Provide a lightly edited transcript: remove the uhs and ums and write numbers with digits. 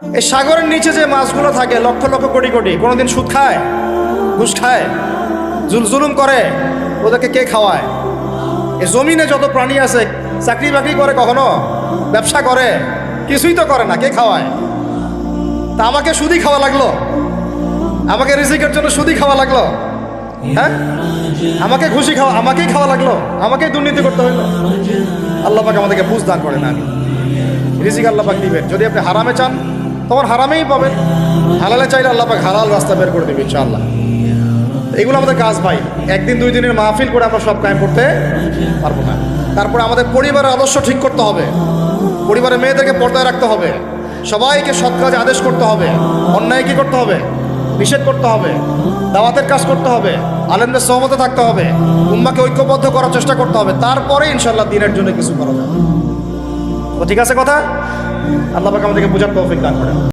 এই সাগরের নিচে যে মাছগুলো থাকে লক্ষ লক্ষ কোটি কোটি, কোনোদিন সুদ খায়, ঘুষ খায়, জুলুম করে? ওদেরকে কে খাওয়ায়? এই জমিনে যত প্রাণী আছে চাকরি বাকরি করে, কখনো ব্যবসা করে? কিছুই তো করে না। কে খাওয়ায়? তা আমাকে সুদই খাওয়া লাগলো? আমাকে রিজিকের জন্য সুদই খাওয়া লাগলো? হ্যাঁ, আমাকে খুশি খাওয়া, আমাকেই খাওয়া লাগলো? আমাকেই দুর্নীতি করতে হইলো? আল্লাহ পাক আমাদেরকে বুঝ দান করেন। আমি রিজিক আল্লাহ পাক দিবেন। যদি আপনি হারামে চান তখন হারামেই পাবেন, হালালে চাইলে আল্লাহ পাক হালাল রাস্তা বের করে দেবে ইনশাআল্লাহ। এগুলো আমাদের কাজ ভাই। একদিন দুই দিনের মাহফিল করে আমরা সব কায়েম করতে পারবো না। তারপরে আমাদের পরিবারের আদর্শ ঠিক করতে হবে, পরিবারের মেয়েদেরকে পর্দায় রাখতে হবে, সবাইকে সৎ কাজে আদেশ করতে হবে, অন্যায় কি করতে হবে, নিষেধ করতে হবে, দাওয়াতের কাজ করতে হবে, আলেমদের সহমতে থাকতে হবে, উম্মাকে ঐক্যবদ্ধ করার চেষ্টা করতে হবে। তারপরে ইনশাআল্লাহ দিনের জন্য কিছু করা যাবে। তো ঠিক আছে কথা। আল্লাহ পাক আমাদেরকে বোঝার তৌফিক দান করেন।